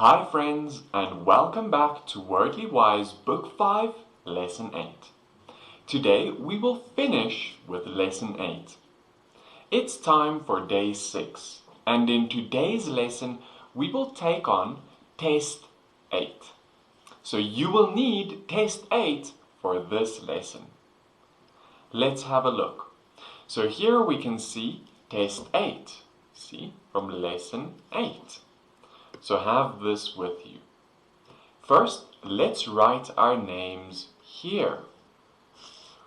Hi friends, and welcome back to Wordly Wise Book 5, Lesson 8. Today we will finish with Lesson 8. It's time for Day 6, and in today's lesson we will take on Test 8. So you will need Test 8 for this lesson. Let's have a look. So here we can see Test 8, see, from Lesson 8. So have this with you. First, let's write our names here.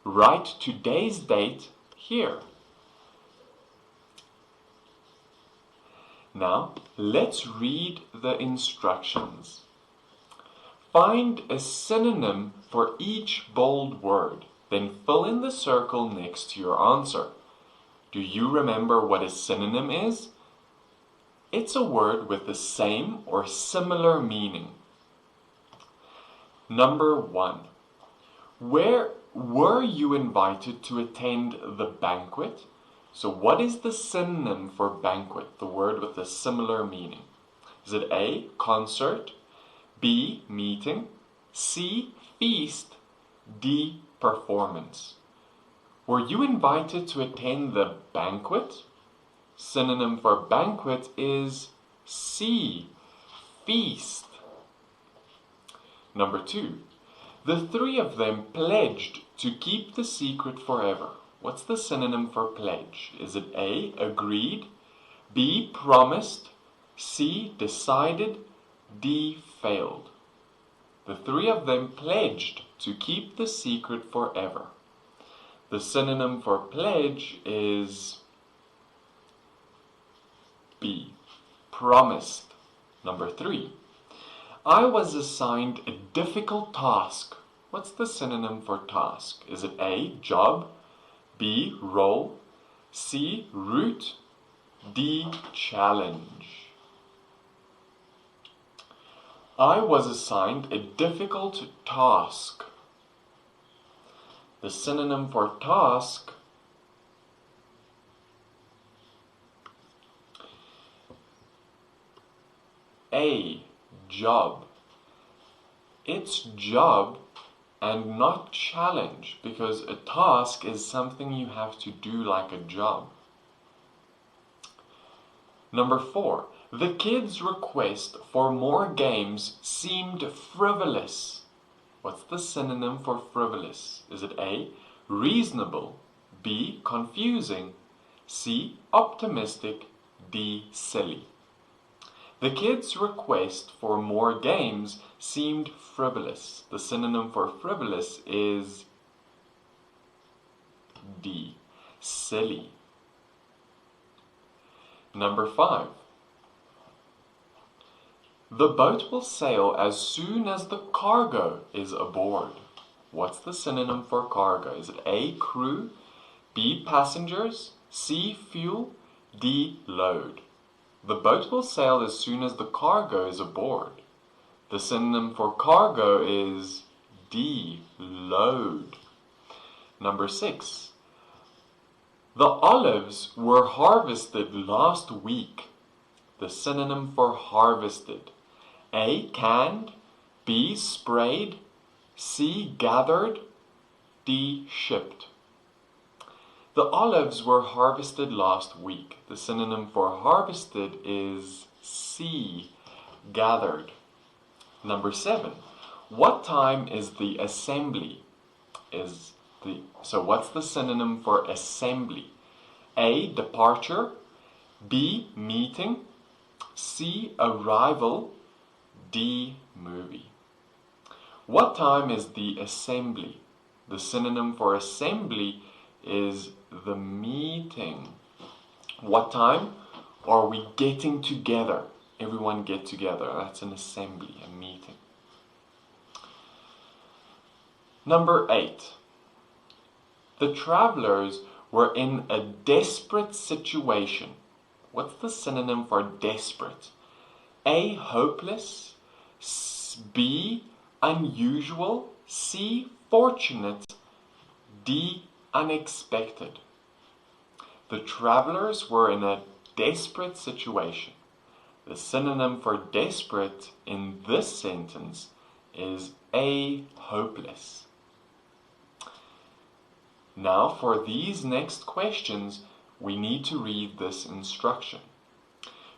Write today's date here. Now, let's read the instructions. Find a synonym for each bold word, then fill in the circle next to your answer. Do you remember what a synonym is? It's a word with the same or similar meaning. Number 1. Where were you invited to attend the banquet? So what is the synonym for banquet, the word with a similar meaning? Is it A, concert, B, meeting, C, feast, D, performance? Were you invited to attend the banquet? Synonym for banquet is C, feast. Number 2. The three of them pledged to keep the secret forever. What's the synonym for pledge? Is it A, agreed, B, promised, C, decided, D, failed? The three of them pledged to keep the secret forever. The synonym for pledge is B, promised. Number 3. I was assigned a difficult task. What's the synonym for task? Is it A, job, B, role, C, route, D, challenge? I was assigned a difficult task. The synonym for task A, job. It's job and not challenge, because a task is something you have to do like a job. Number 4. The kids' request for more games seemed frivolous. What's the synonym for frivolous? Is it A, reasonable, B, confusing, C, optimistic, D, silly? The kids' request for more games seemed frivolous. The synonym for frivolous is D, silly. Number 5. The boat will sail as soon as the cargo is aboard. What's the synonym for cargo? Is it A, crew, B, passengers, C, fuel, D, load? The boat will sail as soon as the cargo is aboard. The synonym for cargo is D, load. Number 6. The olives were harvested last week. The synonym for harvested. A, canned, B, sprayed, C, gathered, D, shipped. The olives were harvested last week. The synonym for harvested is C, gathered. Number 7. What time is the assembly? So what's the synonym for assembly? A, departure, B, meeting, C, arrival, D, movie. What time is the assembly? The synonym for assembly is the meeting. What time are we getting together? Everyone get together. That's an assembly, a meeting. Number 8. The travelers were in a desperate situation. What's the synonym for desperate? A, hopeless, B, unusual, C, fortunate, D, unexpected. The travelers were in a desperate situation. The synonym for desperate in this sentence is A, hopeless. Now for these next questions, we need to read this instruction.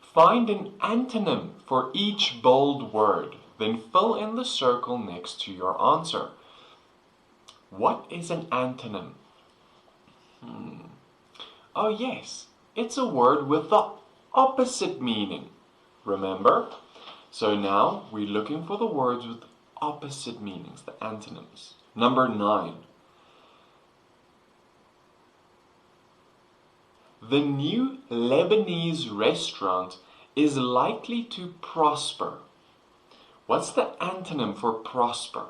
Find an antonym for each bold word, then fill in the circle next to your answer. What is an antonym? Oh yes, it's a word with the opposite meaning. Remember? So now we're looking for the words with opposite meanings, the antonyms. Number 9. The new Lebanese restaurant is likely to prosper. What's the antonym for prosper?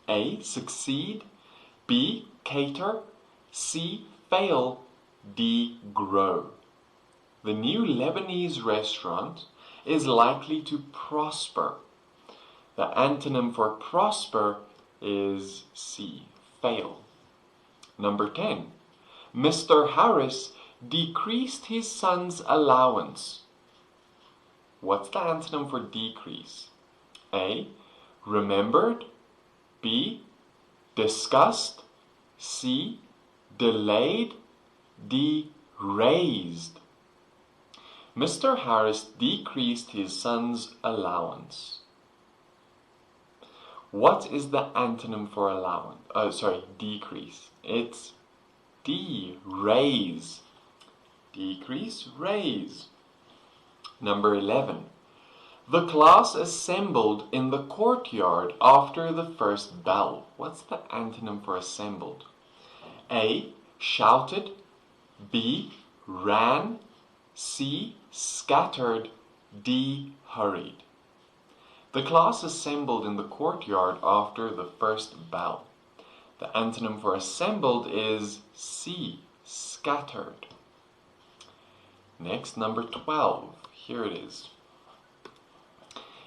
A, succeed. B, cater. C, fail. D, grow. The new Lebanese restaurant is likely to prosper. The antonym for prosper is C, fail. Number 10. Mr. Harris decreased his son's allowance. What's the antonym for decrease? A, remembered. B, discussed. C, delayed. D, raised. Mr. Harris decreased his son's allowance. What is the antonym for decrease? It's D, raise. Decrease, raise. Number 11. The class assembled in the courtyard after the first bell. What's the antonym for assembled? A, shouted. B, ran. C, scattered. D, hurried. The class assembled in the courtyard after the first bell. The antonym for assembled is C, scattered. Next, number 12. Here it is.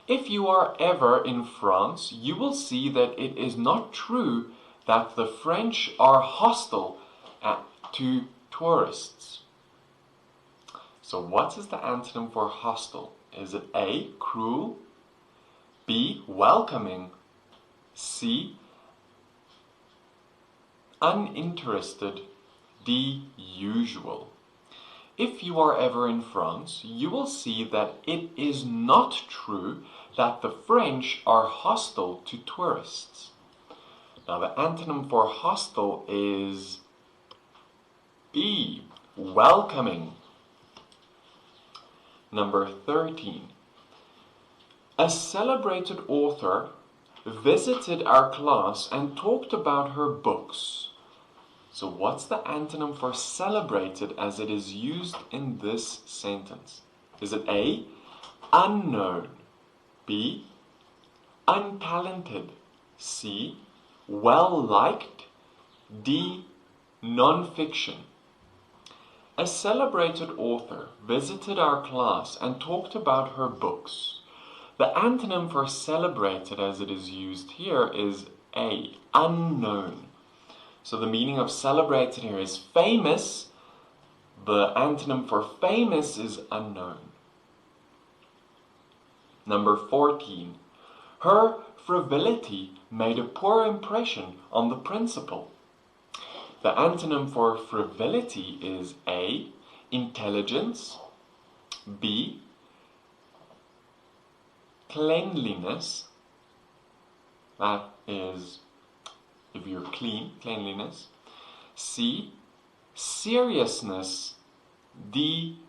If you are ever in France, you will see that it is not true that the French are hostile to tourists. So what is the antonym for hostile? Is it A, cruel. B, welcoming. C, uninterested. D, usual. If you are ever in France, you will see that it is not true that the French are hostile to tourists. Now the antonym for hostile is B, welcoming. Number 13. A celebrated author visited our class and talked about her books. So what's the antonym for celebrated as it is used in this sentence? Is it A, unknown. B, untalented. C, well-liked. D, non-fiction. A celebrated author visited our class and talked about her books. The antonym for celebrated as it is used here is A, unknown. So the meaning of celebrated here is famous. The antonym for famous is unknown. Number 14. Her frivolity made a poor impression on the principal. The antonym for frivolity is A, intelligence. B, cleanliness. That is, if you're clean, cleanliness. C, seriousness. D,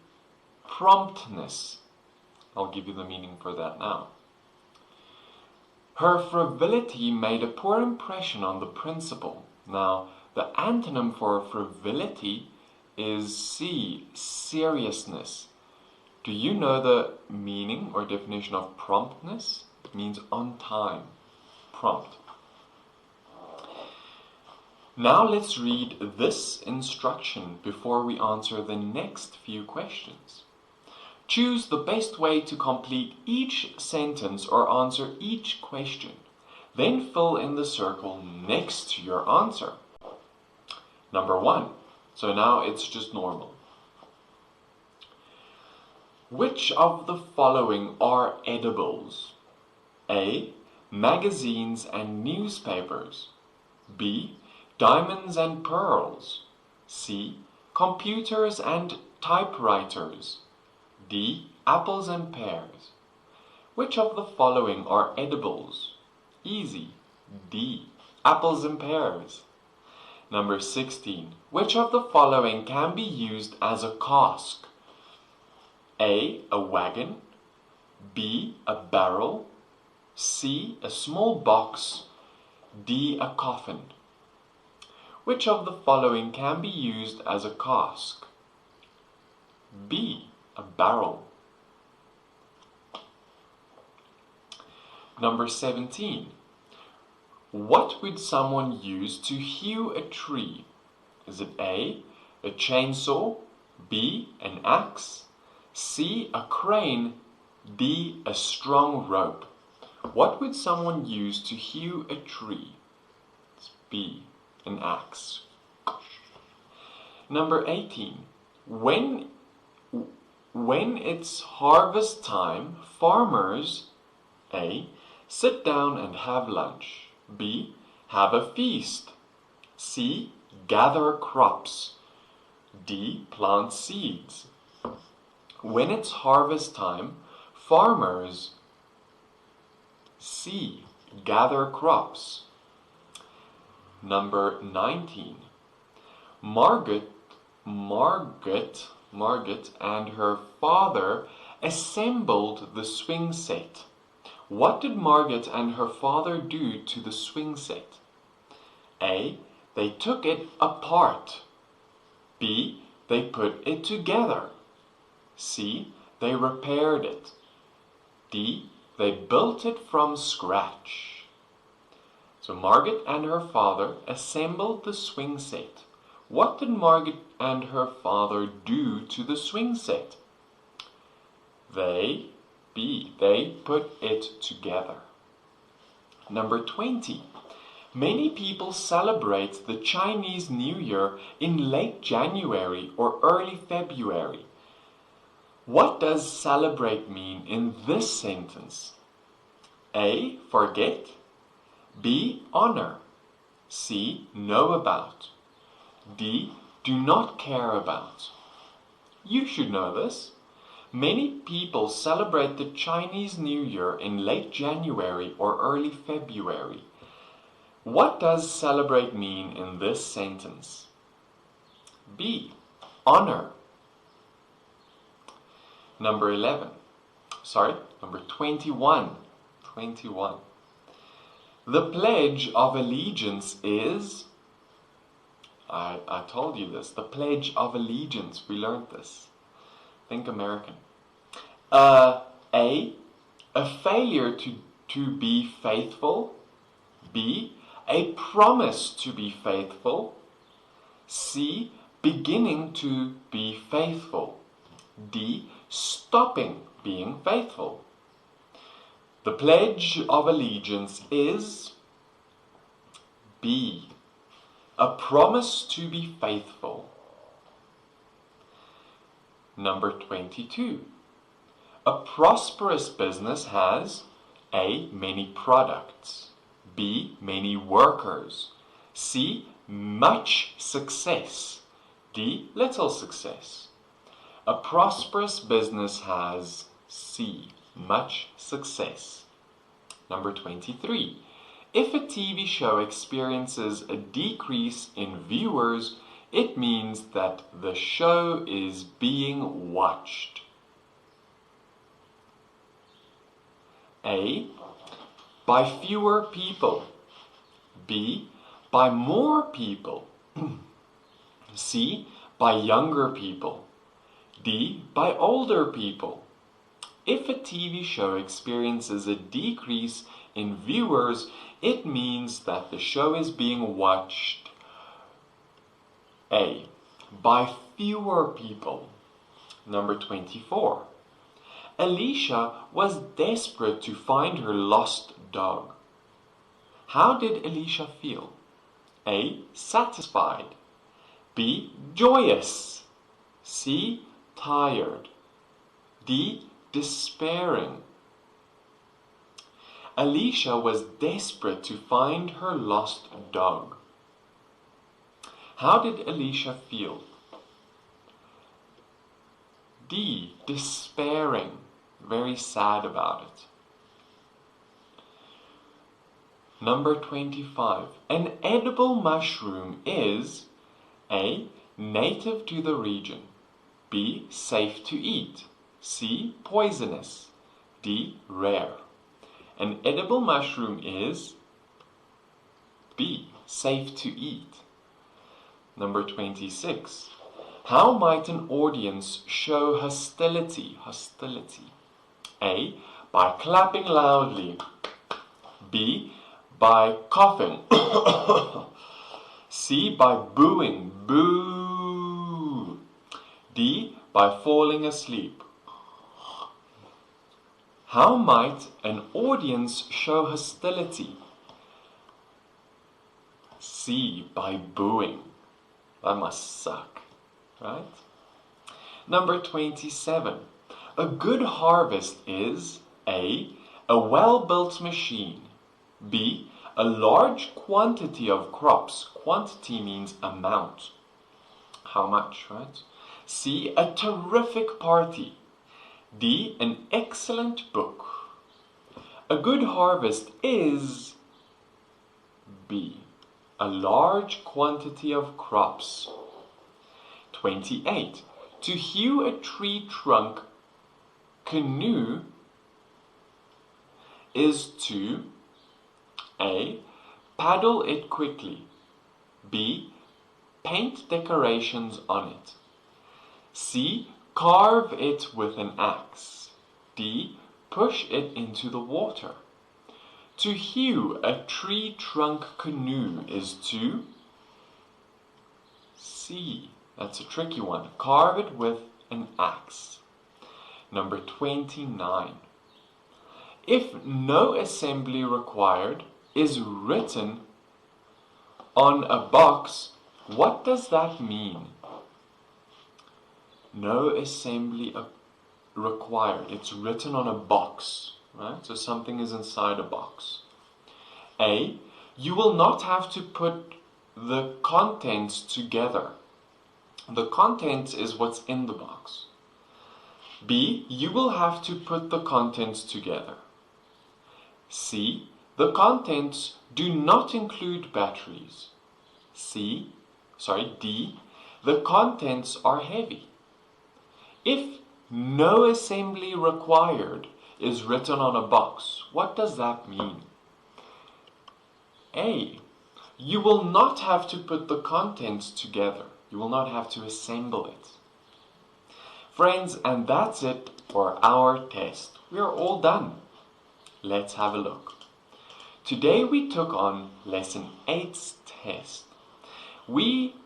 promptness. I'll give you the meaning for that now. Her frivolity made a poor impression on the principal. Now, the antonym for frivolity is C, seriousness. Do you know the meaning or definition of promptness? It means on time, prompt. Now let's read this instruction before we answer the next few questions. Choose the best way to complete each sentence or answer each question. Then fill in the circle next to your answer. Number 1. So now it's just normal. Which of the following are edibles? A. Magazines and newspapers. B. Diamonds and pearls. C. Computers and typewriters. D. Apples and pears. Which of the following are edibles? Easy. D. Apples and pears. Number 16. Which of the following can be used as a cask? A. A wagon. B. A barrel. C. A small box. D. A coffin. Which of the following can be used as a cask? B. A barrel. Number 17. What would someone use to hew a tree? Is it A. A chainsaw. B. An axe. C. A crane. D. A strong rope. What would someone use to hew a tree? It's B. An axe. Number 18. When it's harvest time, farmers A. Sit down and have lunch. B. Have a feast. C. Gather crops. D. Plant seeds. When it's harvest time, farmers C. Gather crops. Number 19. Margaret and her father assembled the swing set. What did Margaret and her father do to the swing set? A. They took it apart. B. They put it together. C. They repaired it. D. They built it from scratch. So Margaret and her father assembled the swing set. What did Margaret and her father do to the swing set? They put it together. Number 20. Many people celebrate the Chinese New Year in late January or early February. What does celebrate mean in this sentence? A. Forget. B. Honor. C. Know about. D. Do not care about. You should know this. Many people celebrate the Chinese New Year in late January or early February. What does celebrate mean in this sentence? B. Honor. Number 21. 21. The Pledge of Allegiance is... I told you this. The Pledge of Allegiance. We learned this. Think American. A. A failure to be faithful. B. A promise to be faithful. C. Beginning to be faithful. D. Stopping being faithful. The Pledge of Allegiance is B. A promise to be faithful. Number 22. A prosperous business has A. Many products. B. Many workers. C. Much success. D. Little success. A prosperous business has C. Much success. Number 23. If a TV show experiences a decrease in viewers, it means that the show is being watched. A. By fewer people. B. By more people. C. By younger people. D. By older people. If a TV show experiences a decrease in viewers, it means that the show is being watched. A. By fewer people. Number 24. Alicia was desperate to find her lost dog. How did Alicia feel? A. Satisfied. B. Joyous. C. Tired. D. Despairing. Alicia was desperate to find her lost dog. How did Alicia feel? D. Despairing. Very sad about it. Number 25. An edible mushroom is A. Native to the region. B. Safe to eat. C. Poisonous. D. Rare. An edible mushroom is B. Safe to eat. Number 26. How might an audience show hostility? A. By clapping loudly. B. By coughing. C. By booing. Boo. D. By falling asleep. How might an audience show hostility? C. By booing. That must suck, right? Number 27. A good harvest is A. A well-built machine. B. A large quantity of crops. Quantity means amount. How much, right? C. A terrific party. D. An excellent book. A good harvest is B. A large quantity of crops. 28. To hew a tree trunk canoe is to A. Paddle it quickly. B. Paint decorations on it. C. Carve it with an axe. D. Push it into the water. To hew a tree trunk canoe is to C. That's a tricky one. Carve it with an axe. Number 29. If no assembly required is written on a box, what does that mean? No assembly required. It's written on a box, right? So something is inside a box. A. You will not have to put the contents together. The contents is what's in the box. B. You will have to put the contents together. C. The contents do not include batteries. D. The contents are heavy. If no assembly required is written on a box, what does that mean? A. You will not have to put the contents together. You will not have to assemble it. Friends, and that's it for our test. We are all done. Let's have a look. Today we took on Lesson 8's test. We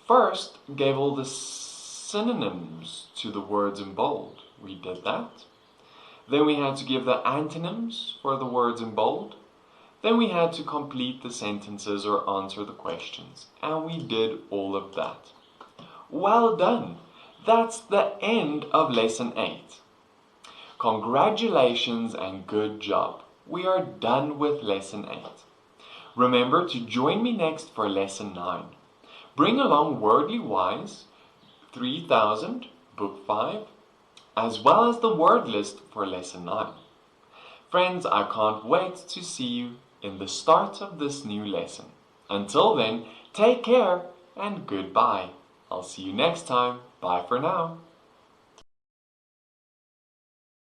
first gave all the synonyms to the words in bold. We did that. Then we had to give the antonyms for the words in bold. Then we had to complete the sentences or answer the questions. And we did all of that. Well done! That's the end of Lesson 8. Congratulations and good job. We are done with Lesson 8. Remember to join me next for Lesson 9. Bring along Wordly Wise 3000, Book 5, as well as the word list for Lesson 9. Friends, I can't wait to see you in the start of this new lesson. Until then, take care and goodbye. I'll see you next time. Bye for now.